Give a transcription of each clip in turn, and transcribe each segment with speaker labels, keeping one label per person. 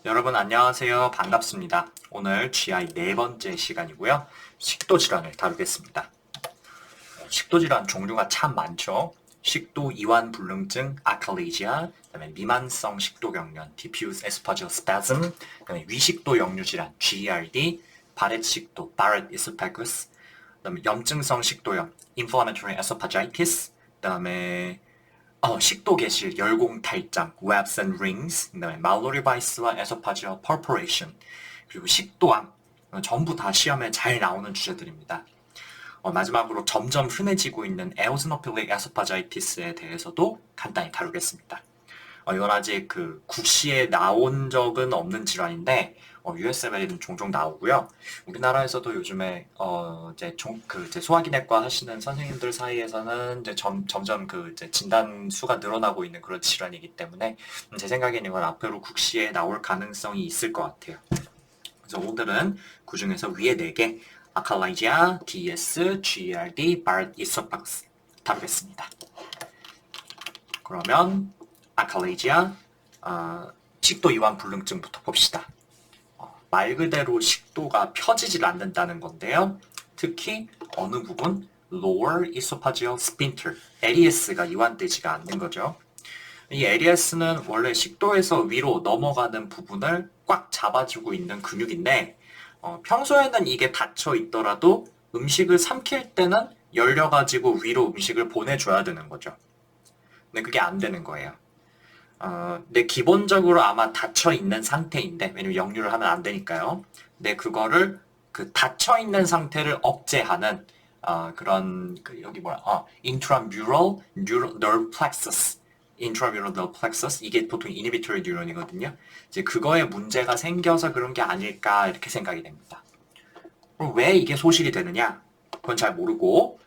Speaker 1: 여러분 안녕하세요. 반갑습니다. 오늘 GI 네 번째 시간이고요. 식도 질환을 다루겠습니다. 식도 질환 종류가 참 많죠. 식도 이완 불능증, 아칼레이지아, 그다음에 미만성 식도 경련, diffuse esophageal spasm, 그다음에 위식도 역류 질환, GERD, 바렛 식도, Barrett esophagus, 그다음에 염증성 식도염, inflammatory esophagitis, 그다음에 식도 개실, 열공 탈장, webs and rings, 그다음에 말로리바이스와 esophageal perforation, 그리고 식도암, 전부 다 시험에 잘 나오는 주제들입니다. 마지막으로 점점 흔해지고 있는 eosinophilic esophagitis에 대해서도 간단히 다루겠습니다. 이건 아직 국시에 나온 적은 없는 질환인데 USML에는 종종 나오고요. 우리나라에서도 요즘에 이제 소화기내과 하시는 선생님들 사이에서는 이제 점점 이제 진단 수가 늘어나고 있는 그런 질환이기 때문에 제 생각에는 이건 앞으로 국시에 나올 가능성이 있을 것 같아요. 그래서 오늘은 그 중에서 위에 4개 아칼라이지아, DS, GERD, 바렛 이소팍스 다루겠습니다. 그러면 아칼레이지아, 식도 이완 불능증부터 봅시다. 말 그대로 식도가 펴지질 않는다는 건데요. 특히 어느 부분, lower esophageal sphincter, LES가 이완되지가 않는 거죠. 이 LES는 원래 식도에서 위로 넘어가는 부분을 꽉 잡아주고 있는 근육인데 평소에는 이게 닫혀 있더라도 음식을 삼킬 때는 열려가지고 위로 음식을 보내줘야 되는 거죠. 근데 그게 안 되는 거예요. 근데 기본적으로 아마 닫혀 있는 상태인데, 왜냐면 역류를 하면 안 되니까요. 근데 그거를 닫혀 있는 상태를 억제하는 그런 여기 intramural nerve plexus, intramural nerve plexus 이게 보통 inhibitory neuron이거든요. 이제 그거에 문제가 생겨서 그런 게 아닐까 이렇게 생각이 됩니다. 그럼 왜 이게 소실이 되느냐? 그건 잘 모르고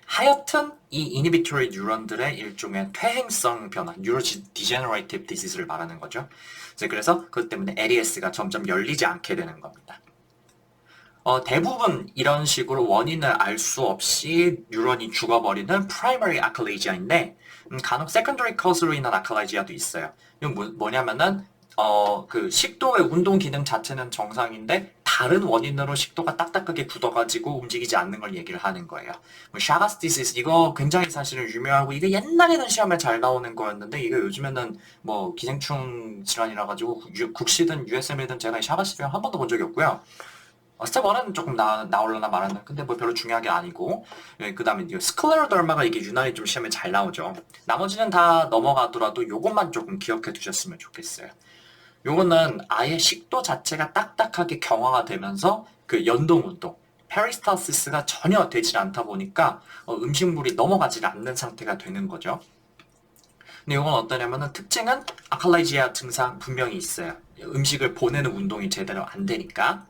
Speaker 1: 하여튼 이 이니비토리 뉴런들의 일종의 퇴행성 변화, 뉴로디제너레이티브 디시즈를 말하는 거죠. 그래서 그것 때문에 LES가 점점 열리지 않게 되는 겁니다. 대부분 이런 식으로 원인을 알 수 없이 뉴런이 죽어버리는 프라이머리 아칼레이지아인데 간혹 세컨더리 커즈로 인한 아칼레이지아도 있어요. 이건 뭐냐면은 식도의 운동 기능 자체는 정상인데 다른 원인으로 식도가 딱딱하게 굳어가지고 움직이지 않는 걸 얘기를 하는 거예요. 샤가스 디시스 이거 굉장히 사실은 유명하고 이게 옛날에는 시험에 잘 나오는 거였는데 이거 요즘에는 기생충 질환이라 가지고 국시든 USM이든 제가 이 샤가스 병 한 번도 본 적이 없고요. 스텝 1은 조금 나올려나 말았나 근데 별로 중요한 게 아니고 그 다음에 스클레로더마가 이게 유난히 좀 시험에 잘 나오죠. 나머지는 다 넘어가더라도 요것만 조금 기억해 두셨으면 좋겠어요. 요거는 아예 식도 자체가 딱딱하게 경화가 되면서 연동 운동, 페리스탈시스가 전혀 되질 않다 보니까 음식물이 넘어가질 않는 상태가 되는 거죠. 근데 이건 어떠냐면은 특징은 아칼라이지아 증상 분명히 있어요. 음식을 보내는 운동이 제대로 안 되니까.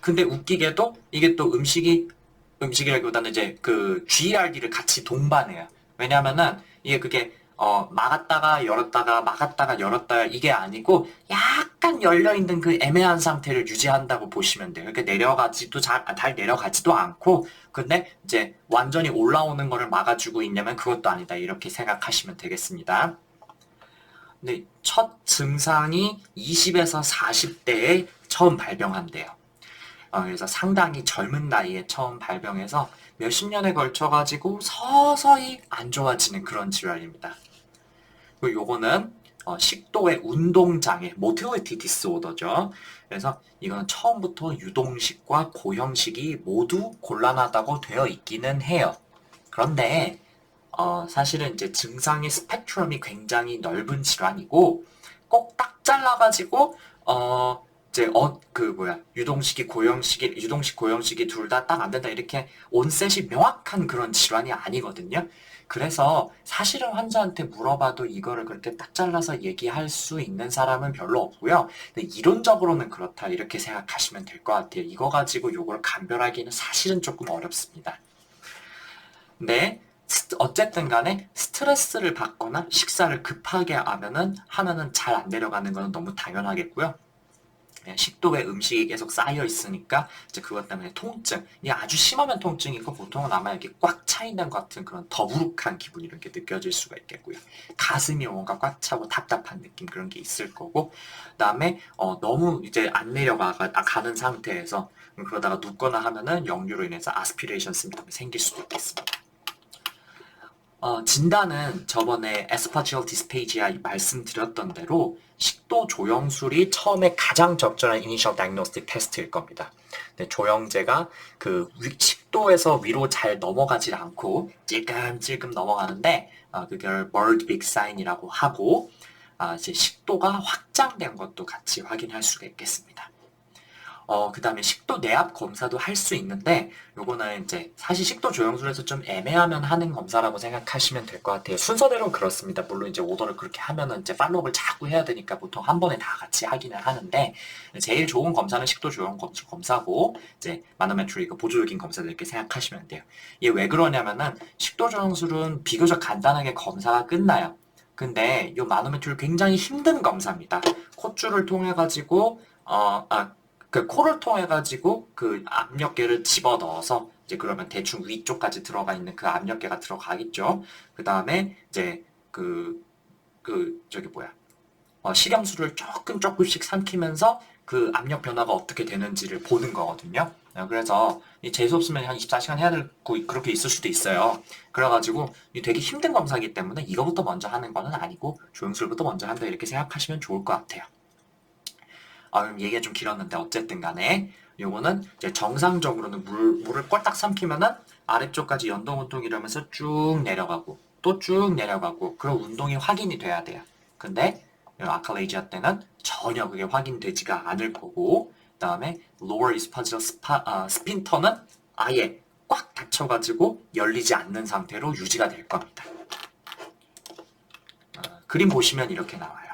Speaker 1: 근데 웃기게도 이게 또 음식이라기보다는 이제 GERD를 같이 동반해요. 왜냐면은 그게 막았다가 열었다가 막았다가 열었다가 이게 아니고 약간 열려있는 그 애매한 상태를 유지한다고 보시면 돼요. 이렇게 잘 내려가지도 않고 근데 이제 완전히 올라오는 거를 막아주고 있냐면 그것도 아니다. 이렇게 생각하시면 되겠습니다. 근데 첫 증상이 20에서 40대에 처음 발병한대요. 그래서 상당히 젊은 나이에 처음 발병해서 몇십 년에 걸쳐가지고 서서히 안 좋아지는 그런 질환입니다. 그리고 요거는 식도의 운동장애, motility disorder죠. 그래서 이거는 처음부터 유동식과 고형식이 모두 곤란하다고 되어 있기는 해요. 그런데 사실은 이제 증상의 스펙트럼이 굉장히 넓은 질환이고 꼭 딱 잘라가지고 유동식 고형식이 둘 다 딱 안 된다 이렇게 온셋이 명확한 그런 질환이 아니거든요. 그래서 사실은 환자한테 물어봐도 이거를 그렇게 딱 잘라서 얘기할 수 있는 사람은 별로 없고요. 근데 이론적으로는 그렇다 이렇게 생각하시면 될 것 같아요. 이거 가지고 요걸 감별하기는 사실은 조금 어렵습니다. 근데 어쨌든 간에 스트레스를 받거나 식사를 급하게 하면은 잘 안 내려가는 건 너무 당연하겠고요. 식도에 음식이 계속 쌓여 있으니까 이제 그것 때문에 통증, 이게 아주 심하면 통증이고 보통은 아마 이렇게 꽉 차 있는 것 같은 그런 더부룩한 기분이 이렇게 느껴질 수가 있겠고요. 가슴이 뭔가 꽉 차고 답답한 느낌 그런 게 있을 거고, 그다음에 너무 이제 안 가는 상태에서 그러다가 눕거나 하면은 역류로 인해서 아스피레이션 심통이 생길 수도 있겠습니다. 진단은 저번에 에스파지얼 디스페이지아 말씀드렸던 대로 식도 조영술이 처음에 가장 적절한 이니셜 다이그노스틱 테스트일 겁니다. 근데 조영제가 그 식도에서 위로 잘 넘어가질 않고 찔끔찔끔 넘어가는데 그걸 bird big sign이라고 하고 이제 식도가 확장된 것도 같이 확인할 수가 있겠습니다. 그 다음에 식도 내압 검사도 할 수 있는데, 요거는 이제 사실 식도 조영술에서 좀 애매하면 하는 검사라고 생각하시면 될 것 같아요. 순서대로 그렇습니다. 물론 이제 오더를 그렇게 하면은 이제 팔로우업을 자꾸 해야 되니까 보통 한 번에 다 같이 하기는 하는데, 제일 좋은 검사는 식도 조영 검사고, 이제 마노메트리 그 보조적인 검사들 이렇게 생각하시면 돼요. 이게 왜 그러냐면은 식도 조영술은 비교적 간단하게 검사가 끝나요. 근데 이 마노메트리 굉장히 힘든 검사입니다. 콧줄을 통해 가지고 그 코를 통해 가지고 그 압력계를 집어 넣어서 이제 그러면 대충 위쪽까지 들어가 있는 그 압력계가 들어가겠죠. 그 다음에 이제 저기 뭐야 식염수를 조금씩 삼키면서 그 압력 변화가 어떻게 되는지를 보는 거거든요. 그래서 재수 없으면 한 24시간 해야 되고 그렇게 있을 수도 있어요. 그래가지고 되게 힘든 검사이기 때문에 이거부터 먼저 하는 거는 아니고 조영술부터 먼저 한다 이렇게 생각하시면 좋을 것 같아요. 그럼 얘기가 좀 길었는데 어쨌든 간에 요거는 이제 정상적으로는 물을 꼴딱 삼키면은 아래쪽까지 연동 이러면서 쭉 내려가고 또 쭉 내려가고 그런 운동이 확인이 돼야 돼요. 근데 아칼레이지아 때는 전혀 그게 확인되지가 않을 거고, 그다음에 lower esophageal sphincter는 아예 꽉 닫혀가지고 열리지 않는 상태로 유지가 될 겁니다. 그림 보시면 이렇게 나와요.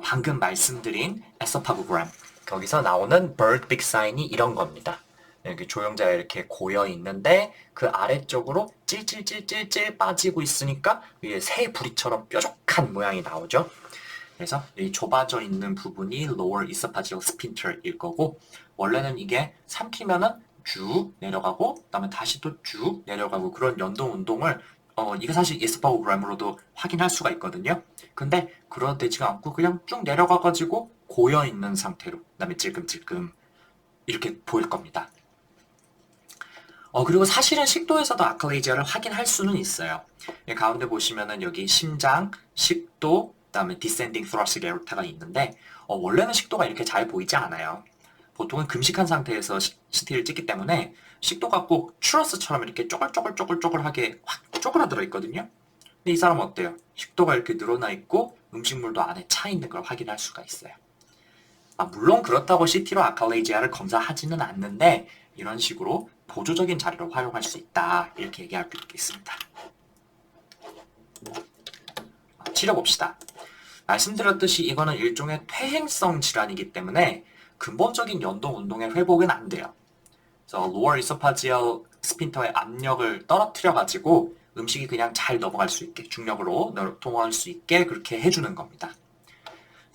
Speaker 1: 방금 말씀드린 에소파고그램 거기서 나오는 bird big sign이 이런 겁니다. 여기 조영자가 이렇게 고여 있는데 그 아래쪽으로 찔찔찔찔찔 빠지고 있으니까 위에 새 부리처럼 뾰족한 모양이 나오죠. 그래서 이 좁아져 있는 부분이 lower esophageal sphincter일 거고, 원래는 이게 삼키면은 쭉 내려가고 그다음에 다시 또 쭉 내려가고 그런 연동 운동을 이게 사실 에스파고그램으로도 확인할 수가 있거든요. 근데 그러되지가 않고 그냥 쭉 내려가가지고 고여 있는 상태로 그다음에 찔끔찔끔 이렇게 보일 겁니다. 그리고 사실은 식도에서도 아칼레이지아를 확인할 수는 있어요. 가운데 보시면은 여기 심장, 식도, 그다음에 descending thoracic aorta가 있는데 원래는 식도가 이렇게 잘 보이지 않아요. 보통은 금식한 상태에서 CT를 찍기 때문에 식도가 꼭 추러스처럼 이렇게 쪼글쪼글하게 확 쪼그라들어 있거든요. 근데 이 사람은 어때요? 식도가 이렇게 늘어나 있고 음식물도 안에 차 있는 걸 확인할 수가 있어요. 물론 그렇다고 CT로 아칼레이지아를 검사하지는 않는데 이런 식으로 보조적인 자료로 활용할 수 있다 이렇게 얘기할 수 있겠습니다. 치료 봅시다. 말씀드렸듯이 이거는 일종의 퇴행성 질환이기 때문에 근본적인 연동 운동의 회복은 안 돼요. 그래서 lower esophageal sphincter의 압력을 떨어뜨려 가지고 음식이 그냥 잘 넘어갈 수 있게 중력으로 통할 수 있게 그렇게 해주는 겁니다.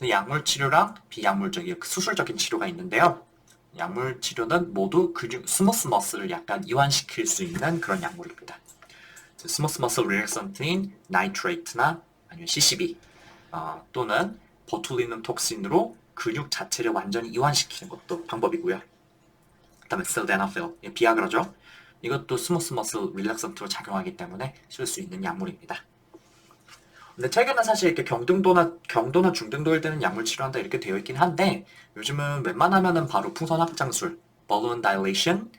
Speaker 1: 약물 치료랑 비약물적인 수술적인 치료가 있는데요. 약물 치료는 모두 근육 스무스 머슬을 약간 이완시킬 수 있는 그런 약물입니다. 스무스 머슬 릴렉선트인 나이트레이트나 아니면 CCB 또는 보툴리눔 톡신으로 근육 자체를 완전히 이완시키는 것도 방법이고요. 그다음에 실데나필, 비아그라죠. 이것도 스무스 머슬 릴렉선트로 작용하기 때문에 쓸 수 있는 약물입니다. 근데 최근에 사실 이렇게 경도나 중등도일 때는 약물 치료한다 이렇게 되어 있긴 한데 요즘은 웬만하면은 바로 풍선 확장술, balloon dilation,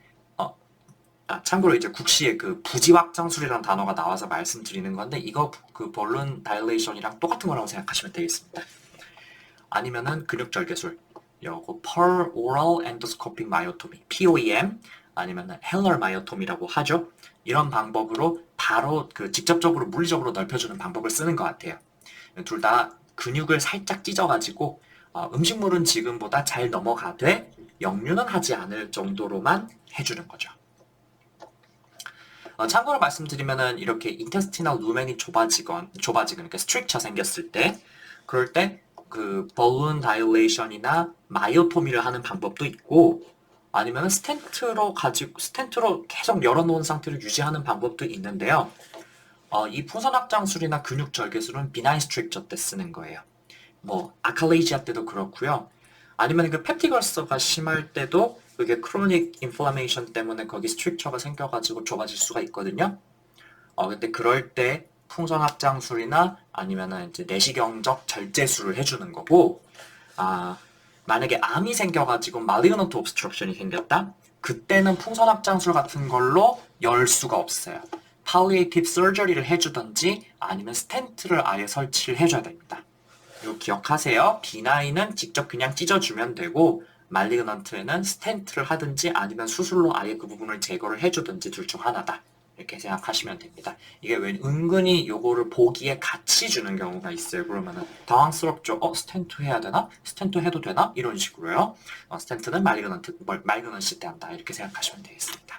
Speaker 1: 참고로 이제 국시에 그 부지 확장술이라는 단어가 나와서 말씀드리는 건데 이거 그 balloon dilation이랑 똑같은 거라고 생각하시면 되겠습니다. 아니면은 근육절개술, 요거 peroral endoscopic myotomy, POEM, 아니면은 헬러 마이오톰이라고 하죠. 이런 방법으로 바로 그 직접적으로 물리적으로 넓혀주는 방법을 쓰는 것 같아요. 둘 다 근육을 살짝 찢어가지고 음식물은 지금보다 잘 넘어가되 역류는 하지 않을 정도로만 해주는 거죠. 참고로 말씀드리면은 이렇게 인테스티널 루멘이 좁아지건 그러니까 스트릭처 생겼을 때 그럴 때 그 balloon dilation이나 마이오토미를 하는 방법도 있고 아니면 스텐트로 계속 열어놓은 상태를 유지하는 방법도 있는데요. 이 풍선 확장술이나 근육 절개술은 비나인 스트릭처 때 쓰는 거예요. 뭐 아칼레이지아 때도 그렇고요. 아니면 그 펩틱 얼서가 심할 때도 그게 크로닉 인플라메이션 때문에 거기 스트릭처가 생겨가지고 좁아질 수가 있거든요. 근데 그럴 때 풍선 확장술이나 아니면은 이제 내시경적 절제술을 해주는 거고, 만약에 암이 생겨가지고 malignant obstruction이 생겼다? 그때는 풍선 확장술 같은 걸로 열 수가 없어요. palliative surgery를 해주던지 아니면 스텐트를 아예 설치를 해줘야 됩니다. 이거 기억하세요. 비나인은 직접 그냥 찢어주면 되고 말리그넌트에는 스텐트를 하든지 아니면 수술로 아예 그 부분을 제거를 해주든지 둘 중 하나다. 이렇게 생각하시면 됩니다. 이게 왜 은근히 요거를 보기에 같이 주는 경우가 있어요. 그러면은 당황스럽죠. 스텐트 해야 되나? 스텐트 해도 되나? 이런 식으로요. 스텐트는 말리그넌트 때 한다. 이렇게 생각하시면 되겠습니다.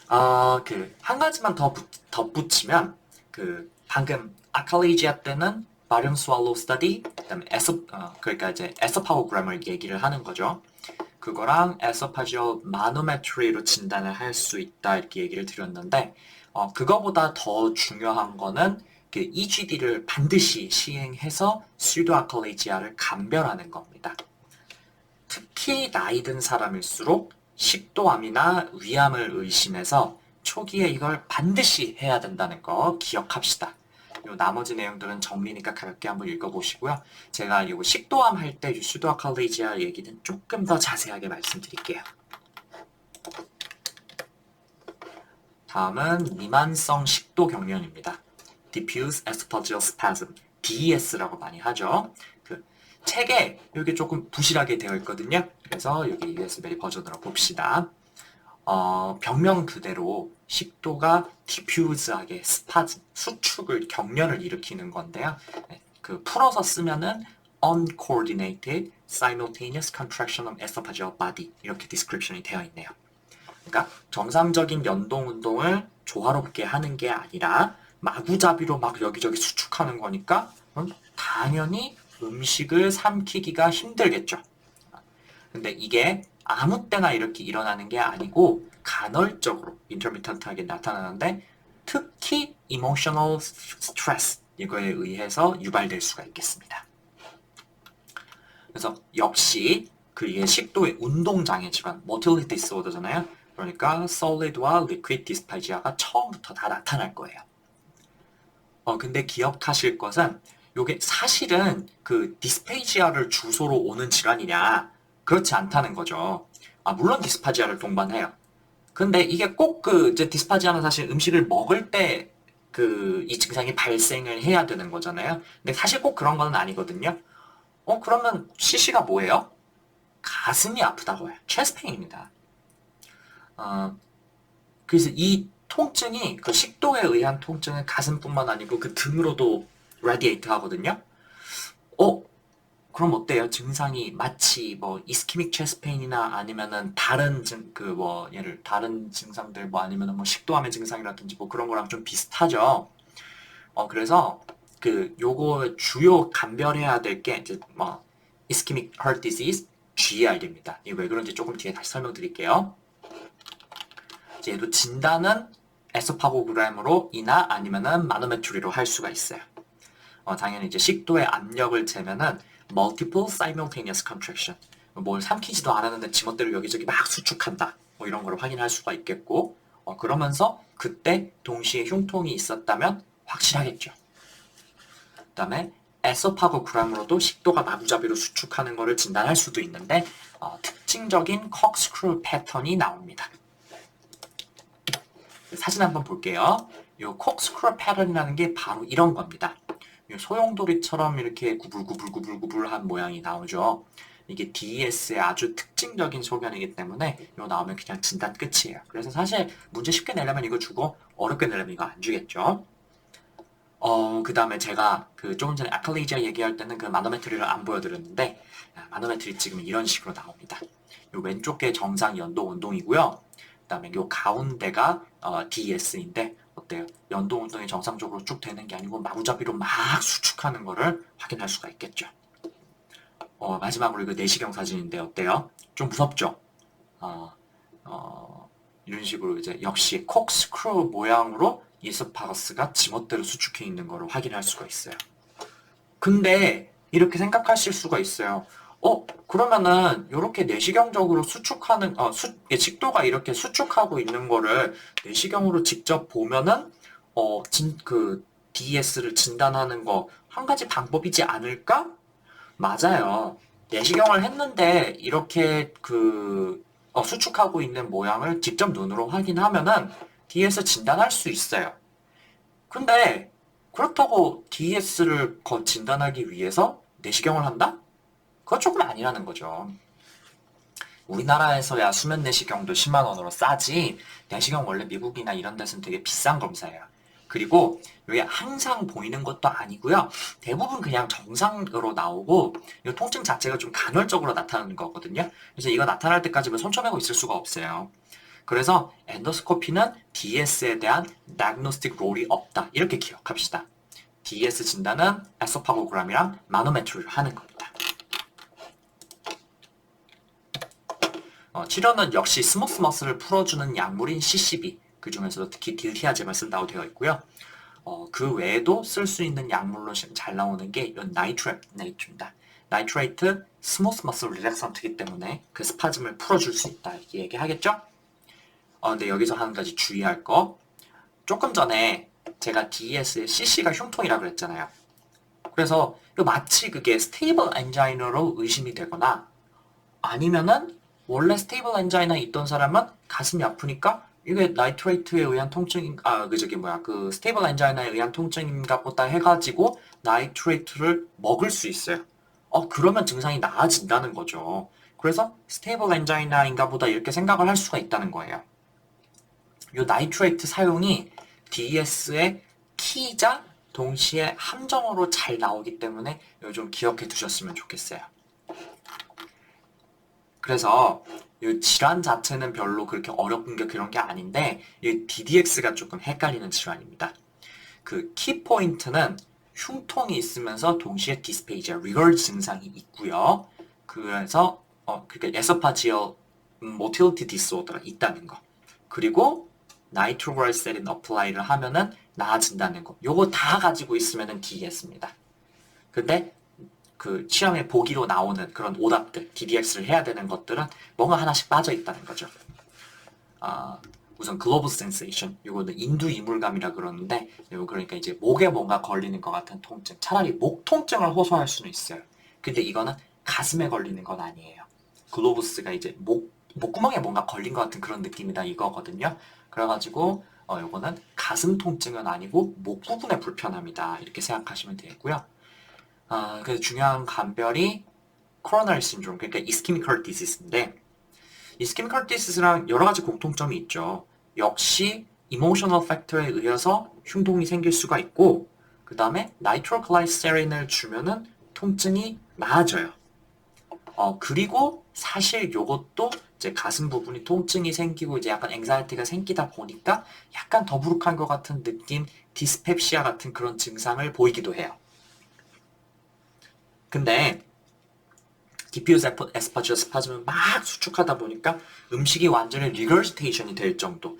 Speaker 1: 한 가지만 더 덧붙이면 방금 아칼레이지아 때는 바륨 스왈로우 스터디, 그다음에 그러니까 이제 에소파고그램을 얘기를 하는 거죠. 그거랑 에소파지얼 마노메트리로 진단을 할 수 있다 이렇게 얘기를 드렸는데 그거보다 더 중요한 거는 그 EGD를 반드시 시행해서 수도아칼레이지아를 감별하는 겁니다. 특히 나이 든 사람일수록 식도암이나 위암을 의심해서 초기에 이걸 반드시 해야 된다는 거 기억합시다. 요 나머지 내용들은 정리니까 가볍게 한번 읽어보시고요. 제가 요 식도암 할 때 수도아칼레이지아 얘기는 조금 더 자세하게 말씀드릴게요. 다음은 미만성 식도 경련입니다. Diffuse Esophageal Spasm, DES라고 많이 하죠. 책에 여기 조금 부실하게 되어 있거든요. 그래서 여기 USB 버전으로 봅시다. 병명 그대로 식도가 디퓨즈하게 스파즘, 수축을 경련을 일으키는 건데요. 풀어서 쓰면은 uncoordinated simultaneous contraction of esophageal body 이렇게 디스크립션이 되어 있네요. 그러니까 정상적인 연동 운동을 조화롭게 하는 게 아니라 마구잡이로 막 여기저기 수축하는 거니까 당연히 음식을 삼키기가 힘들겠죠. 근데 이게 아무 때나 이렇게 일어나는 게 아니고 간헐적으로 인터미턴트하게 나타나는데 특히 emotional stress 이거에 의해서 유발될 수가 있겠습니다. 그래서 역시 이게 식도의 운동장애 질환, motility disorder잖아요. 그러니까 solid와 liquid dysphagia가 처음부터 다 나타날 거예요. 근데 기억하실 것은 이게 사실은 그 디스페이지아를 주소로 오는 질환이냐 그렇지 않다는 거죠. 물론 디스파지아를 동반해요. 근데 이게 꼭 이제 디스파지아는 사실 음식을 먹을 때 이 증상이 발생을 해야 되는 거잖아요. 근데 사실 꼭 그런 건 아니거든요. 그러면 CC가 뭐예요? 가슴이 아프다고 해요. 체스트페인입니다. 그래서 이 통증이 식도에 의한 통증은 가슴뿐만 아니고 그 등으로도 라디에이트 하거든요. 그럼 어때요? 증상이 마치 뭐 이스키믹 체스트 페인이나 아니면은 다른 다른 증상들 뭐 아니면은 뭐 식도암의 증상이라든지 뭐 그런 거랑 좀 비슷하죠. 그래서 요거 주요 감별해야 될 게 이제 뭐 이스키믹 heart disease GERD입니다. 이게 왜 그런지 조금 뒤에 다시 설명드릴게요. 이제 얘도 진단은 에소파고그램으로 이나 아니면은 마노메트리로 할 수가 있어요. 당연히 이제 식도의 압력을 재면은 multiple simultaneous contraction. 뭘 삼키지도 않았는데 지멋대로 여기저기 막 수축한다. 뭐 이런 걸 확인할 수가 있겠고, 그러면서 그때 동시에 흉통이 있었다면 확실하겠죠. 그 다음에 에소파고그램으로도 식도가 마구잡이로 수축하는 것을 진단할 수도 있는데 특징적인 corkscrew 패턴이 나옵니다. 사진 한번 볼게요. 이 corkscrew 패턴이라는 게 바로 이런 겁니다. 소용돌이처럼 이렇게 구불구불구불구불한 모양이 나오죠. 이게 DES의 아주 특징적인 소견이기 때문에 이거 나오면 그냥 진단 끝이에요. 그래서 사실 문제 쉽게 내려면 이거 주고 어렵게 내려면 이거 안 주겠죠. 그 다음에 제가 조금 전에 아칼레이지아 얘기할 때는 마노메트리를 안 보여드렸는데 마노메트리 지금 이런 식으로 나옵니다. 요 왼쪽 게 정상 연동 운동이고요. 그 다음에 요 가운데가 DES인데 어때요? 연동 운동이 정상적으로 쭉 되는 게 아니고 마구잡이로 막 수축하는 거를 확인할 수가 있겠죠. 마지막으로 이거 내시경 사진인데 어때요? 좀 무섭죠? 이런 식으로 이제 역시 콕스크루 모양으로 이스파거스가 지멋대로 수축해 있는 거를 확인할 수가 있어요. 근데 이렇게 생각하실 수가 있어요. 그러면은 이렇게 내시경적으로 수축하는 식도가 이렇게 수축하고 있는 거를 내시경으로 직접 보면은 그 DES를 진단하는 거 한 가지 방법이지 않을까? 맞아요. 내시경을 했는데 이렇게 수축하고 있는 모양을 직접 눈으로 확인하면은 DS 진단할 수 있어요. 근데 그렇다고 DS를 진단하기 위해서 내시경을 한다? 그건 조금 아니라는 거죠. 우리나라에서야 수면 내시경도 10만 원으로 싸지 내시경 원래 미국이나 이런 데서는 되게 비싼 검사예요. 그리고 이게 항상 보이는 것도 아니고요. 대부분 그냥 정상으로 나오고 이 통증 자체가 좀 간헐적으로 나타나는 거거든요. 그래서 이거 나타날 때까지 손쳐매고 있을 수가 없어요. 그래서 엔도스코피는 DS에 대한 diagnostic 롤이 없다. 이렇게 기억합시다. DS 진단은 에소파고그램이랑 마노메트리를 하는 겁니다. 치료는 역시 스무스 머슬을 풀어주는 약물인 CCB, 그 중에서도 특히 딜티아젬을 쓴다고 되어 있고요. 그 외에도 쓸 수 있는 약물로 잘 나오는 게 이런 나이트레이트입니다. 나이트레이트 스무스 머슬 릴렉선트이기 때문에 그 스파즘을 풀어줄 수 있다 이렇게 얘기하겠죠? 근데 여기서 한 가지 주의할 거, 조금 전에 제가 DES의 CC가 흉통이라고 그랬잖아요. 그래서 마치 그게 스테이블 엔자이너로 의심이 되거나 아니면은 원래 스테이블 엔자이나 있던 사람은 가슴이 아프니까 이게 나이트레이트에 의한 통증인 그 스테이블 엔자이나에 의한 통증인가 보다 해가지고 나이트레이트를 먹을 수 있어요. 그러면 증상이 나아진다는 거죠. 그래서 스테이블 엔자이나인가 보다 이렇게 생각을 할 수가 있다는 거예요. 이 나이트레이트 사용이 DES의 키이자 동시에 함정으로 잘 나오기 때문에 이거 좀 기억해 두셨으면 좋겠어요. 그래서 이 질환 자체는 별로 그렇게 어렵은 게 그런 게 아닌데 이 DDX가 조금 헷갈리는 질환입니다. 그 키포인트는 흉통이 있으면서 동시에 디스페이지아, 리거즈 증상이 있고요. 그래서 그러니까 에소파지얼 모틸리티 디스오더가 있다는 거. 그리고 나이트로그라이세린 어플라이를 하면은 나아진다는 거. 요거 다 가지고 있으면은 DES입니다. 근데 그 시험에 보기로 나오는 그런 오답들, DDX를 해야 되는 것들은 뭔가 하나씩 빠져 있다는 거죠. 우선 글로브 센세이션, 이거는 인두 이물감이라 그러는데, 이거 그러니까 이제 목에 뭔가 걸리는 것 같은 통증, 차라리 목 통증을 호소할 수는 있어요. 근데 이거는 가슴에 걸리는 건 아니에요. 글로브스가 이제 목구멍에 뭔가 걸린 것 같은 그런 느낌이다 이거거든요. 그래가지고 이거는 가슴 통증은 아니고 목 부분의 불편함이다 이렇게 생각하시면 되고요. 그래서 중요한 간별이 코로나리 신드롬, 그러니까 이스케믹 헐 디시스인데 이스케믹 헐 디시스랑 여러 가지 공통점이 있죠. 역시 이모셔널 팩터에 의해서 흉통이 생길 수가 있고 그 다음에 나이트로글라이세린을 주면은 통증이 나아져요. 그리고 사실 요것도 이제 가슴 부분이 통증이 생기고 이제 약간 앵자이티가 생기다 보니까 약간 더부룩한 것 같은 느낌, 디스펩시아 같은 그런 증상을 보이기도 해요. 근데 디퓨즈 에스파지오 스파즘을 막 수축하다 보니까 음식이 완전히 리거지테이션이 될 정도,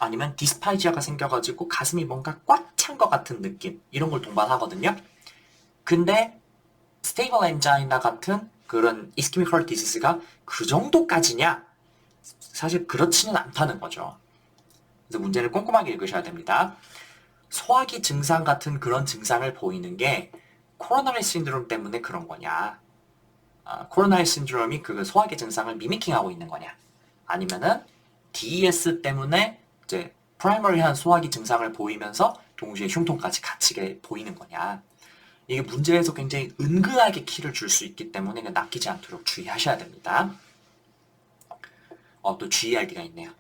Speaker 1: 아니면 디스파이지아가 생겨가지고 가슴이 뭔가 꽉 찬 것 같은 느낌, 이런 걸 동반하거든요. 근데 스테이블 엔자이나 같은 그런 이스케믹 헐 디시스가 그 정도까지냐? 사실 그렇지는 않다는 거죠. 그래서 문제를 꼼꼼하게 읽으셔야 됩니다. 소화기 증상 같은 그런 증상을 보이는 게 코로나리 신드롬 때문에 그런 거냐? 코로나리 신드롬이 그 소화기 증상을 미미킹하고 있는 거냐? 아니면은 DES 때문에 이제 프라이머리한 소화기 증상을 보이면서 동시에 흉통까지 같이 보이는 거냐? 이게 문제에서 굉장히 은근하게 키를 줄 수 있기 때문에 낚이지 않도록 주의하셔야 됩니다. 또 GERD가 있네요.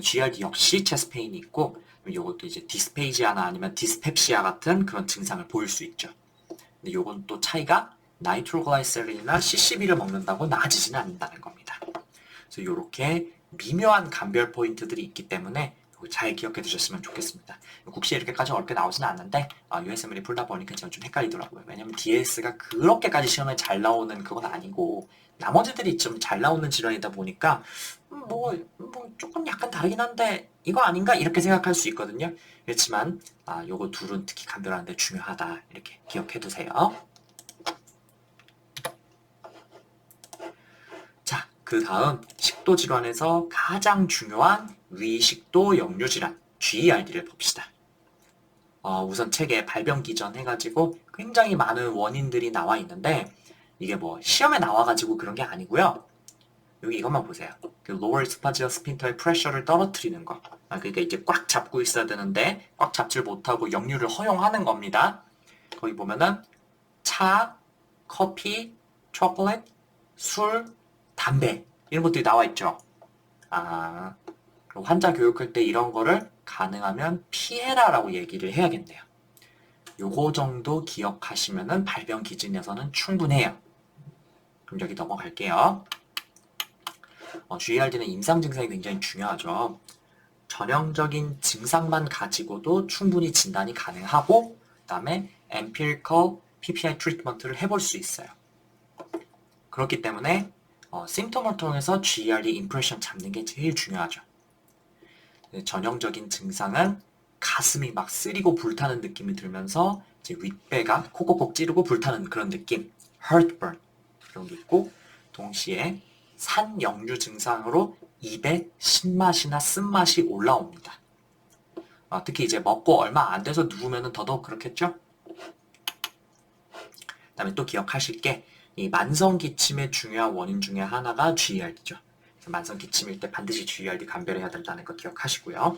Speaker 1: GERD 역시 체스트 페인이 있고 이것도 이제 디스페이지아나 아니면 디스펩시아 같은 그런 증상을 보일 수 있죠. 근데 이건 또 차이가 나이트로글라이세린이나 CCB를 먹는다고 나아지지는 않는다는 겁니다. 그래서 이렇게 미묘한 감별 포인트들이 있기 때문에 잘 기억해 두셨으면 좋겠습니다. 국시에 이렇게까지 어렵게 나오지는 않는데 USMLE 풀다 보니까 제가 좀 헷갈리더라고요. 왜냐면 DS가 그렇게까지 시험에 잘 나오는 그건 아니고 나머지들이 좀 잘 나오는 질환이다 보니까 뭐 조금 약간 다르긴 한데 이거 아닌가 이렇게 생각할 수 있거든요. 그렇지만 요거 둘은 특히 감별하는데 중요하다 이렇게 기억해 두세요. 자, 그 다음 식도 질환에서 가장 중요한 위식도 역류 질환 GERD를 봅시다. 우선 책에 발병 기전 해가지고 굉장히 많은 원인들이 나와 있는데 이게 뭐 시험에 나와가지고 그런 게 아니고요. 여기 이것만 보세요. 그 lower esophageal sphincter의 프레셔를 떨어뜨리는 거. 그러니까 이제 꽉 잡고 있어야 되는데 꽉 잡질 못하고 역류를 허용하는 겁니다. 거기 보면은 차, 커피, 초콜릿, 술, 담배 이런 것들이 나와 있죠. 그럼 환자 교육할 때 이런 거를 가능하면 피해라라고 얘기를 해야겠네요. 요거 정도 기억하시면은 발병 기준에서는 충분해요. 그럼 여기 넘어갈게요. GERD는 임상 증상이 굉장히 중요하죠. 전형적인 증상만 가지고도 충분히 진단이 가능하고 그다음에 empirical PPI 트리트먼트를 해볼 수 있어요. 그렇기 때문에 심텀을 통해서 GERD 임프레션 잡는 게 제일 중요하죠. 전형적인 증상은 가슴이 막 쓰리고 불타는 느낌이 들면서 이제 윗배가 콕콕콕 찌르고 불타는 그런 느낌, heartburn 이런 게 있고 동시에 산역류 증상으로 입에 신맛이나 쓴맛이 올라옵니다. 특히 이제 먹고 얼마 안 돼서 누우면 더더욱 그렇겠죠? 그다음에 또 기억하실 게 이 만성 기침의 중요한 원인 중에 하나가 GERD죠. 만성 기침일 때 반드시 GERD 감별해야 된다는 거 기억하시고요.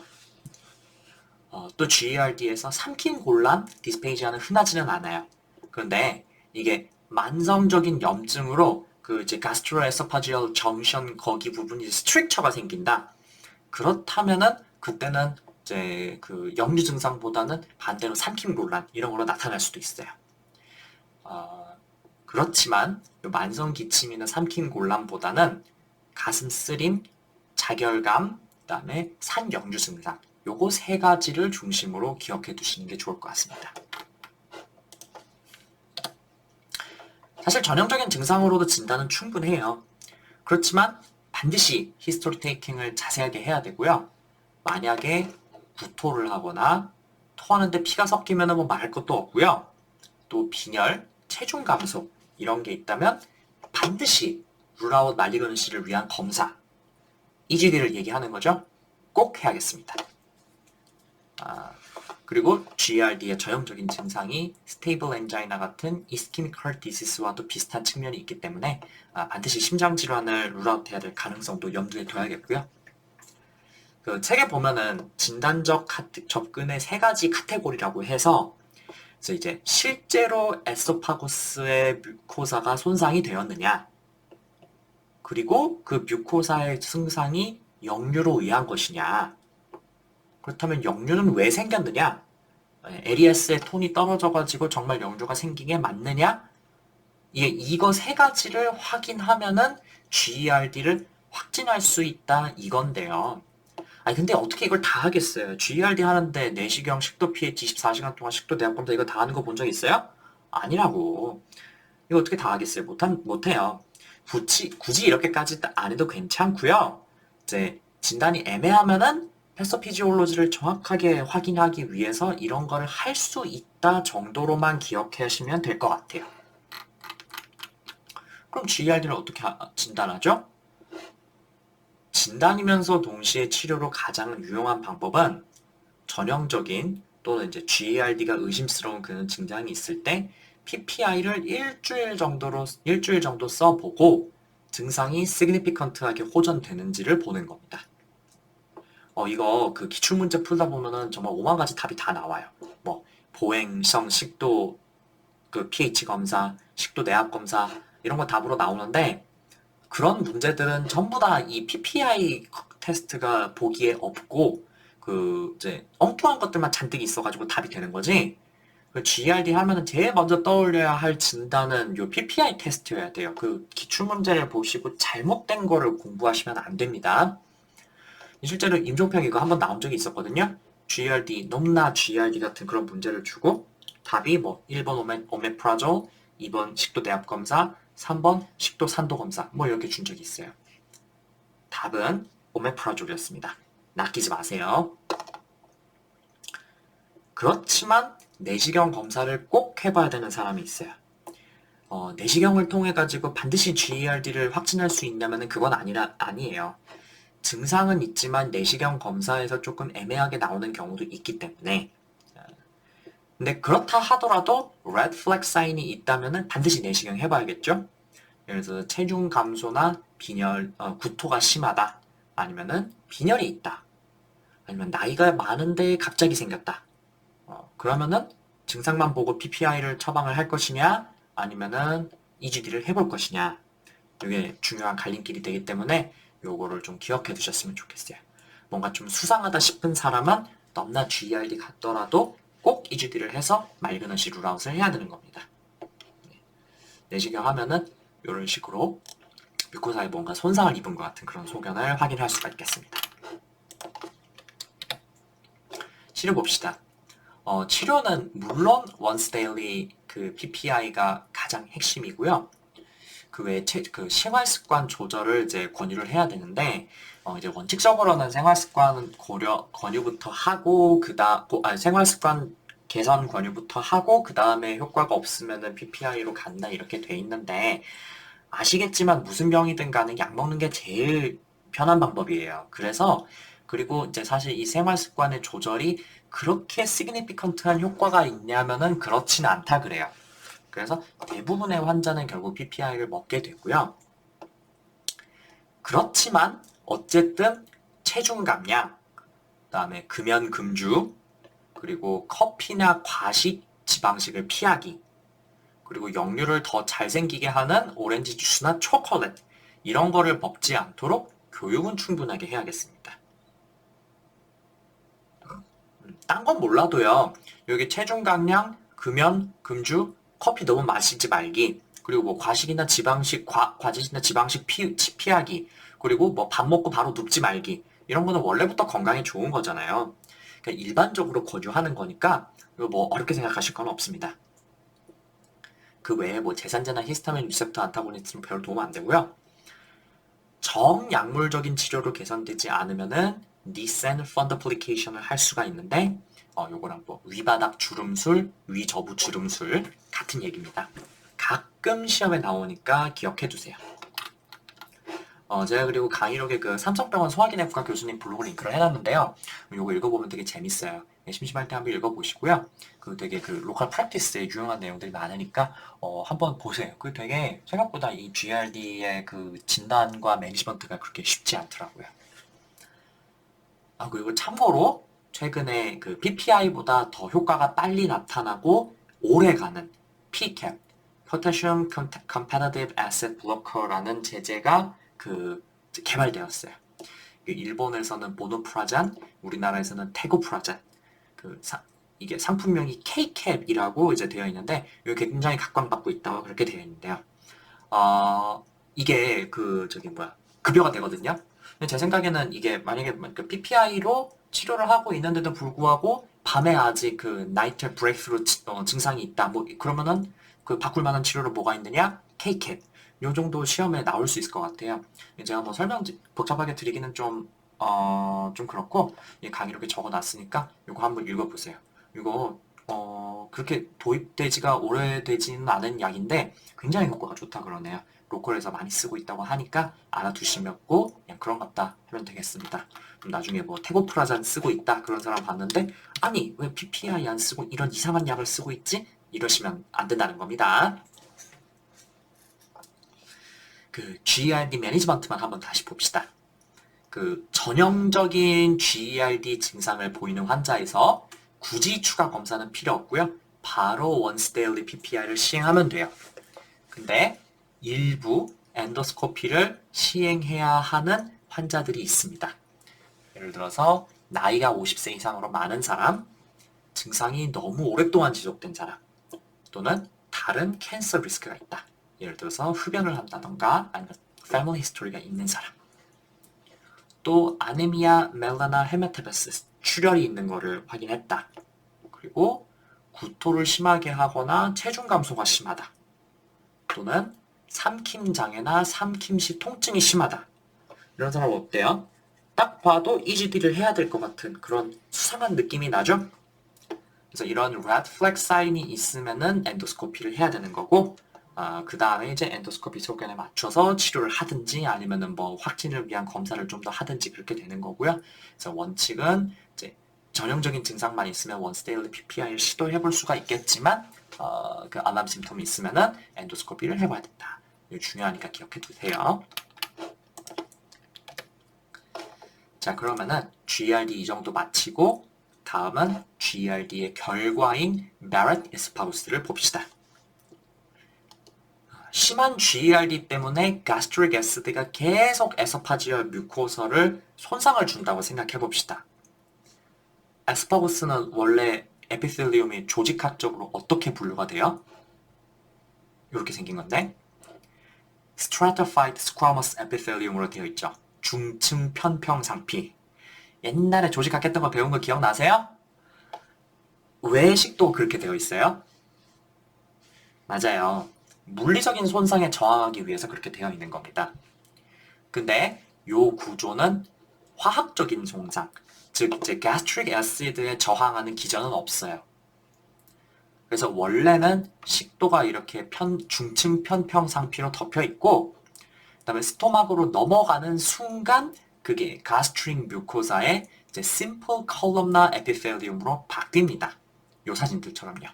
Speaker 1: 또 GERD에서 삼킨 곤란, 디스페이지아는 흔하지는 않아요. 그런데 이게 만성적인 염증으로 그 이제 gastroesophageal junction 거기 부분이 스트릭처가 생긴다. 그렇다면은 그때는 이제 그 역류 증상보다는 반대로 삼킴 곤란 이런 걸로 나타날 수도 있어요. 그렇지만 만성 기침이나 삼킴 곤란보다는 가슴 쓰림, 자결감, 그다음에 산역류 증상 요거 세 가지를 중심으로 기억해 두시는 게 좋을 것 같습니다. 사실 전형적인 증상으로도 진단은 충분해요. 그렇지만 반드시 히스토리 테이킹을 자세하게 해야 되고요. 만약에 구토를 하거나 토하는데 피가 섞이면 뭐 말할 것도 없고요. 또 빈혈, 체중 감소 이런 게 있다면 반드시 룰아웃 말리그넌시를 위한 검사 EGD를 얘기하는 거죠. 꼭 해야겠습니다. 그리고 GERD의 전형적인 증상이 스테이블 엔자이나 같은 이스케믹 하트 디시스와도 비슷한 측면이 있기 때문에 반드시 심장 질환을 룰아웃해야 될 가능성도 염두에 둬야겠고요. 그 책에 보면은 진단적 접근의 세 가지 카테고리라고 해서 그래서 이제 실제로 에소파구스의 뮤코사가 손상이 되었느냐 그리고 그 뮤코사의 손상이 역류로 의한 것이냐 그렇다면 역류는 왜 생겼느냐 LES의 톤이 떨어져가지고 정말 역류가 생긴 게 맞느냐 이거 세 가지를 확인하면은 GERD를 확진할 수 있다 이건데요. 근데 어떻게 이걸 다 하겠어요? GERD 하는데 내시경, 식도 pH 24시간 동안 식도 내압 검사 이거 다 하는 거 본 적 있어요? 아니라고. 이거 어떻게 다 하겠어요? 못해요. 굳이 이렇게까지 안 해도 괜찮고요. 이제 진단이 애매하면은 패서피지올로지를 정확하게 확인하기 위해서 이런 거를 할 수 있다 정도로만 기억하시면 될 것 같아요. 그럼 GERD를 어떻게 진단하죠? 진단이면서 동시에 치료로 가장 유용한 방법은 전형적인 또는 이제 GERD가 의심스러운 그런 증상이 있을 때 PPI를 일주일 정도 써보고 증상이 significant하게 호전되는지를 보는 겁니다. 이거 그 기출문제 풀다 보면은 정말 5만 가지 답이 다 나와요. 뭐 보행성 식도 그 pH 검사, 식도 내압 검사 이런 거 답으로 나오는데 그런 문제들은 전부 다 이 PPI 테스트가 보기에 없고 그 이제 엉뚱한 것들만 잔뜩 있어가지고 답이 되는 거지. 그 GERD 하면은 제일 먼저 떠올려야 할 진단은 요 PPI 테스트여야 돼요. 그 기출 문제를 보시고 잘못된 거를 공부하시면 안 됩니다. 실제로 임종평 이거 한번 나온 적이 있었거든요. GERD, 넘나 GERD 같은 그런 문제를 주고 답이 뭐 1번 오메프라졸, 2번 식도 대합 검사, 3번 식도 산도 검사 뭐 이렇게 준 적이 있어요. 답은 오메프라졸이었습니다. 낚이지 마세요. 그렇지만 내시경 검사를 꼭 해봐야 되는 사람이 있어요. 내시경을 통해 가지고 반드시 GERD를 확진할 수 있냐면 그건 아니에요. 증상은 있지만 내시경 검사에서 조금 애매하게 나오는 경우도 있기 때문에 근데 그렇다 하더라도 레드 플렉 사인이 있다면 반드시 내시경 해봐야겠죠? 예를 들어서 체중 감소나 빈혈, 구토가 심하다. 아니면은 빈혈이 있다. 아니면 나이가 많은데 갑자기 생겼다. 그러면은 증상만 보고 PPI를 처방을 할 것이냐 아니면은 EGD를 해볼 것이냐 이게 중요한 갈림길이 되기 때문에 요거를 좀 기억해 두셨으면 좋겠어요. 뭔가 좀 수상하다 싶은 사람은 넘나 GERD 같더라도 꼭 EGD를 해서 말그너시 룰아웃을 해야 되는 겁니다. 내시경 하면은 이런 식으로 뮤코사에 뭔가 손상을 입은 것 같은 그런 소견을 확인할 수가 있겠습니다. 치료 봅시다. 치료는 물론 once daily 그 PPI가 가장 핵심이고요. 그 외에 그 생활 습관 조절을 이제 권유를 해야 되는데 이제 원칙적으로는 생활 습관 권유부터 하고 생활 습관 개선 권유부터 하고 그 다음에 효과가 없으면은 PPI로 간다 이렇게 돼 있는데 아시겠지만 무슨 병이든 간에 약 먹는 게 제일 편한 방법이에요. 그리고 이제 사실 이 생활 습관의 조절이 그렇게 시그니피컨트한 효과가 있냐면은 그렇지는 않다 그래요. 그래서 대부분의 환자는 결국 PPI를 먹게 되고요. 그렇지만 어쨌든 체중 감량, 그다음에 금연 금주, 그리고 커피나 과식, 지방식을 피하기, 그리고 역류를 더 잘생기게 하는 오렌지 주스나 초콜릿 이런 거를 먹지 않도록 교육은 충분하게 해야겠습니다. 딴 건 몰라도요. 여기 체중 감량, 금연, 금주, 커피 너무 마시지 말기, 그리고 뭐 과식이나 과짓이나 지방식 피하기, 그리고 뭐 밥 먹고 바로 눕지 말기, 이런 거는 원래부터 건강에 좋은 거잖아요. 그러니까 일반적으로 권유하는 거니까 이거 뭐 어렵게 생각하실 건 없습니다. 그 외에 뭐 제산제나 히스타민 리셉터 안타고니스트는 별 도움 안 되고요. 정약물적인 치료로 개선되지 않으면은 니센 펀더플리케이션을 할 수가 있는데 요거랑 뭐 위바닥 주름술, 위저부 주름술 같은 얘기입니다. 가끔 시험에 나오니까 기억해 두세요. 제가 그리고 강의록에 그 삼성병원 소화기내과 교수님 블로그 링크를 해놨는데요. 요거 읽어보면 되게 재밌어요. 심심할 때 한번 읽어보시고요. 그 되게 그 로컬 프랙티스에 유용한 내용들이 많으니까 한번 보세요. 그 되게 생각보다 이 GRD의 그 진단과 매니지먼트가 그렇게 쉽지 않더라고요. 그리고 참고로 최근에 그 PPI보다 더 효과가 빨리 나타나고 오래가는 PCAB, Potassium Competitive Acid Blocker라는 제제가 그 개발되었어요. 일본에서는 보노프라잔, 우리나라에서는 테고프라잔. 이게 상품명이 K캡이라고 이제 되어 있는데 이게 굉장히 각광받고 있다고 그렇게 되어 있는데요. 이게 급여가 되거든요. 근데 제 생각에는 이게 만약에 그 PPI로 치료를 하고 있는데도 불구하고 밤에 아직 그 나이트 브레이크스루 증상이 있다. 뭐 그러면은 그 바꿀 만한 치료로 뭐가 있느냐? K캡. 요 정도 시험에 나올 수 있을 것 같아요. 제가 뭐 설명 복잡하게 드리기는 좀 그렇고 강의록에 적어놨으니까 이거 한번 읽어보세요. 이거 그렇게 도입되지가 오래되지는 않은 약인데 굉장히 효과가 좋다 그러네요. 로컬에서 많이 쓰고 있다고 하니까 알아두시고 그냥 그런갑다 하면 되겠습니다. 그럼 나중에 뭐 테고프라잔 쓰고 있다 그런 사람 봤는데 아니 왜 PPI 안 쓰고 이런 이상한 약을 쓰고 있지? 이러시면 안 된다는 겁니다. 그 GERD 매니지먼트만 한번 다시 봅시다. 그 전형적인 GERD 증상을 보이는 환자에서 굳이 추가 검사는 필요 없고요. 바로 once daily PPI를 시행하면 돼요. 근데 일부 엔도스코피를 시행해야 하는 환자들이 있습니다. 예를 들어서 나이가 50세 이상으로 많은 사람, 증상이 너무 오랫동안 지속된 사람, 또는 다른 캔서 리스크가 있다. 예를 들어서 흡연을 한다던가 아니면 패밀리 히스토리가 있는 사람. 또 아네미아 멜라나 헤메테베스 출혈이 있는 거를 확인했다. 그리고 구토를 심하게 하거나 체중 감소가 심하다. 또는 삼킴 장애나 삼킴시 통증이 심하다. 이런 사람 어때요? 딱 봐도 EGD를 해야 될 것 같은 그런 수상한 느낌이 나죠? 그래서 이런 레드 플렉 사인이 있으면은 엔도스코피를 해야 되는 거고, 그 다음에 이제 엔도스코피 소견에 맞춰서 치료를 하든지 아니면은 뭐 확진을 위한 검사를 좀 더 하든지 그렇게 되는 거고요. 그래서 원칙은 이제 전형적인 증상만 있으면 원스 데일리 PPI를 시도해 볼 수가 있겠지만, 그 알람 심톰이 있으면은 엔도스코피를 해봐야 된다. 이거 중요하니까 기억해 두세요. 자, 그러면은 GERD 이 정도 마치고 다음은 GERD의 결과인 Barrett esophagus 봅시다. 심한 GERD 때문에 gastric acid가 계속 에소파지얼 뮤코서를 손상을 준다고 생각해 봅시다. 에스파구스는 원래 에피텔리움이 조직학적으로 어떻게 분류가 돼요? 이렇게 생긴 건데 stratified squamous epithelium으로 되어 있죠. 중층 편평 상피. 옛날에 조직학 했던 거 배운 거 기억나세요? 왜 식도 그렇게 되어 있어요? 맞아요. 물리적인 손상에 저항하기 위해서 그렇게 되어 있는 겁니다. 근데 요 구조는 화학적인 손상, 즉 이제 gastric acid에 저항하는 기전은 없어요. 그래서 원래는 식도가 이렇게 중층 편평 상피로 덮여 있고, 그다음에 스토막으로 넘어가는 순간 그게 gastric mucosa의 이제 simple columnar epithelium으로 바뀝니다. 요 사진들처럼요.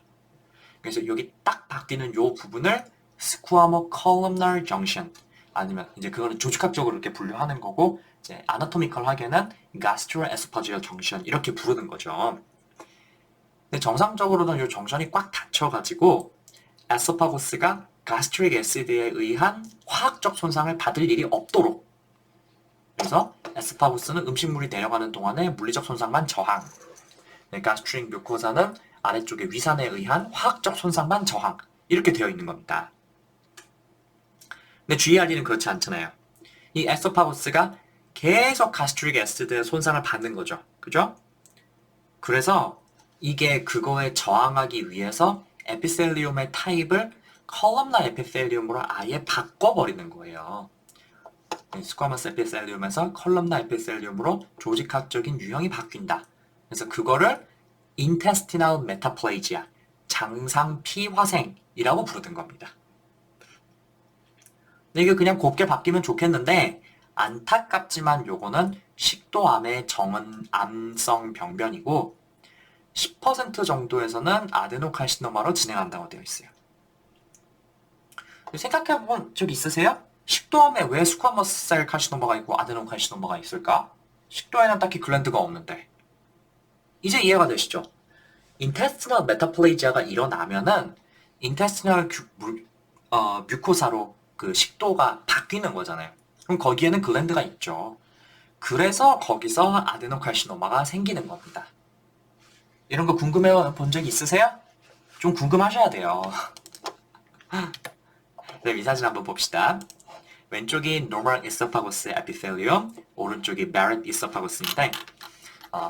Speaker 1: 그래서 여기 딱 바뀌는 요 부분을 squamous columnar junction, 아니면 이제 그거는 조직학적으로 이렇게 분류하는 거고, 이제 아나토미컬하게는 gastroesophageal junction 이렇게 부르는 거죠. 근데 정상적으로는 이 정션이 꽉 닫혀가지고 에소파고스가 가스트릭 애시드에 의한 화학적 손상을 받을 일이 없도록, 그래서 에스파고스는 음식물이 내려가는 동안에 물리적 손상만 저항, 가스트릭 뮤코사는 아래쪽에 위산에 의한 화학적 손상만 저항, 이렇게 되어 있는 겁니다. 근데 GERD는 그렇지 않잖아요. 이 에소파고스가 계속 가스트릭 애시드의 손상을 받는 거죠. 그죠? 그래서 이게 그거에 저항하기 위해서 에피셀리움의 타입을 컬럼나 에피셀리움으로 아예 바꿔버리는 거예요. 스쿼머스 에피셀리움에서 컬럼나 에피셀리움으로 조직학적인 유형이 바뀐다. 그래서 그거를 intestinal metaplasia, 장상 피화생이라고 부르는 겁니다. 근데 이게 그냥 곱게 바뀌면 좋겠는데 안타깝지만 요거는 식도암의 정은 암성 병변이고 10% 정도에서는 아데노칼시노마로 진행한다고 되어 있어요. 생각해본 적 있으세요? 식도암에 왜 스쿼머스 셀 칼시노마가 있고 아데노칼시노마가 있을까? 식도에는 딱히 글랜드가 없는데. 이제 이해가 되시죠? 인테스티널 메타플레이지아가 일어나면은 인테스티널 뮤코사로 그 식도가 바뀌는 거잖아요. 그럼 거기에는 글랜드가 있죠. 그래서 거기서 아데노칼시노마가 생기는 겁니다. 이런 거 궁금해 본 적 있으세요? 좀 궁금하셔야 돼요. 네, 이 사진 한번 봅시다. 왼쪽이 normal esophagus epithelium, 오른쪽이 Barrett esophagus,인데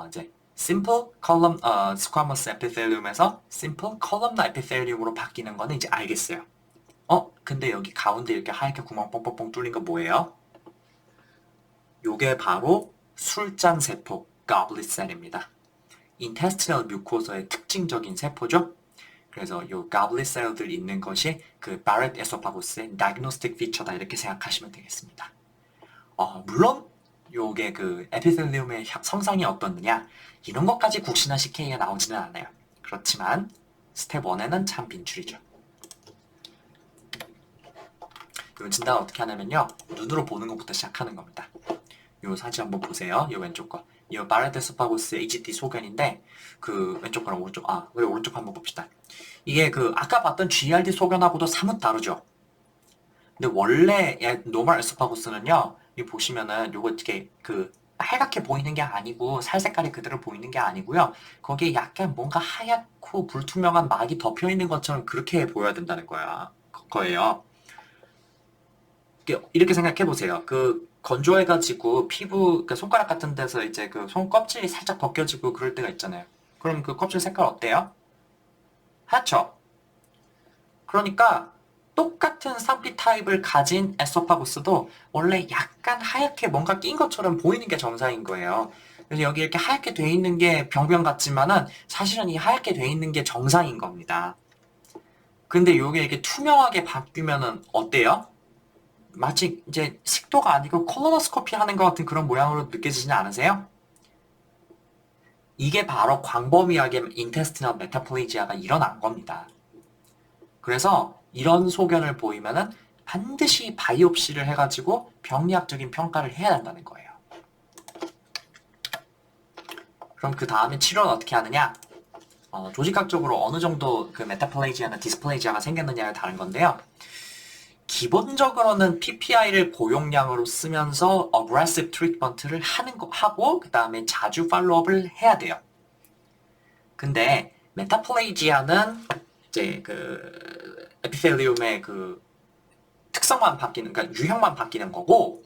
Speaker 1: 이제 simple column squamous epithelium에서 simple columnar epithelium으로 바뀌는 거는 이제 알겠어요. 근데 여기 가운데 이렇게 하얗게 구멍 뻥뻥뻥 뚫린 거 뭐예요? 요게 바로 술잔 세포, goblet cell입니다. intestinal mucosa의 특징적인 세포죠. 그래서 요 goblet cell들 있는 것이 그 Barrett esophagus의 diagnostic feature다 이렇게 생각하시면 되겠습니다. 물론 요게 그 에피텔리움의 성상이 어떻느냐 이런 것까지 국시나 CK가 나오지는 않아요. 그렇지만 스텝 1에는 참 빈출이죠. 요 진단 어떻게 하냐면요. 눈으로 보는 것부터 시작하는 겁니다. 요 사진 한번 보세요. 요 왼쪽 거. 이 바레트 에소파구스 HT 소견인데 그 왼쪽 거랑 오른쪽 우리 오른쪽 한번 봅시다. 이게 그 아까 봤던 GERD 소견하고도 사뭇 다르죠. 근데 원래 노멀 에소파구스는요. 이 보시면은 요거 이렇게 그 하얗게 보이는 게 아니고 살 색깔이 그대로 보이는 게 아니고요. 거기에 약간 뭔가 하얗고 불투명한 막이 덮여 있는 것처럼 그렇게 보여야 된다는 거예요. 이렇게 생각해 보세요. 그 건조해가지고 피부, 그 손가락 같은 데서 이제 그 손 껍질이 살짝 벗겨지고 그럴 때가 있잖아요. 그럼 그 껍질 색깔 어때요? 하얗죠? 그러니까 똑같은 상피 타입을 가진 에소파구스도 원래 약간 하얗게 뭔가 낀 것처럼 보이는 게 정상인 거예요. 그래서 여기 이렇게 하얗게 돼 있는 게 병변 같지만은 사실은 이 하얗게 돼 있는 게 정상인 겁니다. 근데 이게 이렇게 투명하게 바뀌면은 어때요? 마치 이제 식도가 아니고 콜로노스코피 하는 것 같은 그런 모양으로 느껴지지 않으세요? 이게 바로 광범위하게 인테스티널 메타플레이지아가 일어난 겁니다. 그래서 이런 소견을 보이면은 반드시 바이옵시를 해가지고 병리학적인 평가를 해야 한다는 거예요. 그럼 그 다음에 치료는 어떻게 하느냐? 조직학적으로 어느 정도 그 메타플레이지아나 디스플레이지아가 생겼느냐가 다른 건데요. 기본적으로는 PPI를 고용량으로 쓰면서 aggressive treatment를 하고 그 다음에 자주 팔로업을 해야 돼요. 근데 메타플레이지아는 이제 그 에피텔리움의 그 특성만 바뀌는, 그러니까 유형만 바뀌는 거고,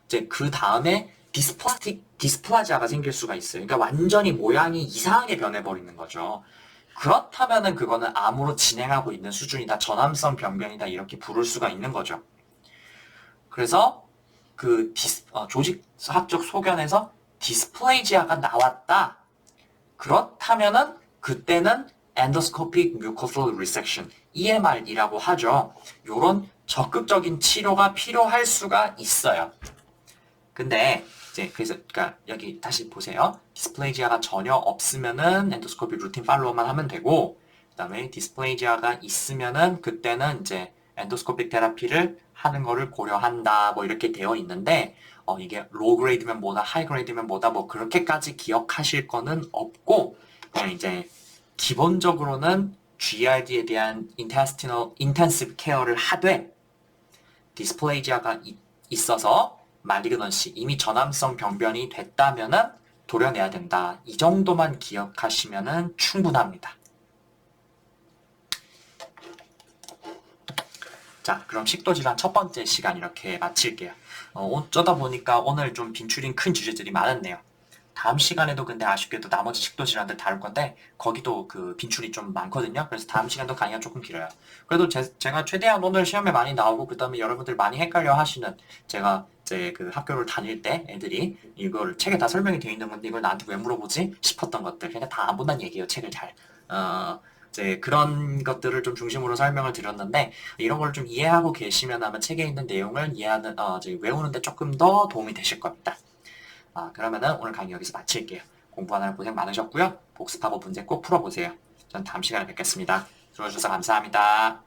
Speaker 1: 이제 그 다음에 디스플라지아가 생길 수가 있어요. 그러니까 완전히 모양이 이상하게 변해버리는 거죠. 그렇다면은 그거는 암으로 진행하고 있는 수준이다, 전암성 병변이다 이렇게 부를 수가 있는 거죠. 그래서 그 조직학적 소견에서 디스플레이지아가 나왔다. 그렇다면은 그때는 endoscopic mucosal resection, EMR이라고 하죠. 요런 적극적인 치료가 필요할 수가 있어요. 근데 이제 그래서 그러니까 여기 다시 보세요. 디스플레이지아가 전혀 없으면은 엔도스코피 루틴 팔로우만 하면 되고, 그다음에 디스플레이지아가 있으면은 그때는 이제 엔도스코픽 테라피를 하는 거를 고려한다 뭐 이렇게 되어 있는데, 이게 로우 그레이드면 뭐다 하이 그레이드면 뭐다 뭐 그렇게까지 기억하실 거는 없고, 그냥 이제 기본적으로는 GERD에 대한 인텐시브 케어를 하되, 디스플레이지아가 있어서 말리그넌시, 이미 전암성 병변이 됐다면은 도려내야 된다. 이 정도만 기억하시면은 충분합니다. 자, 그럼 식도질환 첫 번째 시간 이렇게 마칠게요. 어쩌다 보니까 오늘 좀 빈출인 큰 주제들이 많았네요. 다음 시간에도 근데 아쉽게도 나머지 식도질환들 다룰 건데 거기도 그 빈출이 좀 많거든요. 그래서 다음 시간도 강의가 조금 길어요. 그래도 제가 최대한 오늘 시험에 많이 나오고 그 다음에 여러분들 많이 헷갈려 하시는, 제가 이제 그 학교를 다닐 때 애들이 이걸 책에 다 설명이 되어 있는 건데 이걸 나한테 왜 물어보지 싶었던 것들, 그냥 다 안 본다는 얘기예요. 책을 잘. 이제 그런 것들을 좀 중심으로 설명을 드렸는데, 이런 걸 좀 이해하고 계시면 아마 책에 있는 내용을 이제 외우는데 조금 더 도움이 되실 겁니다. 그러면은 오늘 강의 여기서 마칠게요. 공부하느라 고생 많으셨고요. 복습하고 문제 꼭 풀어보세요. 전 다음 시간에 뵙겠습니다. 들어주셔서 감사합니다.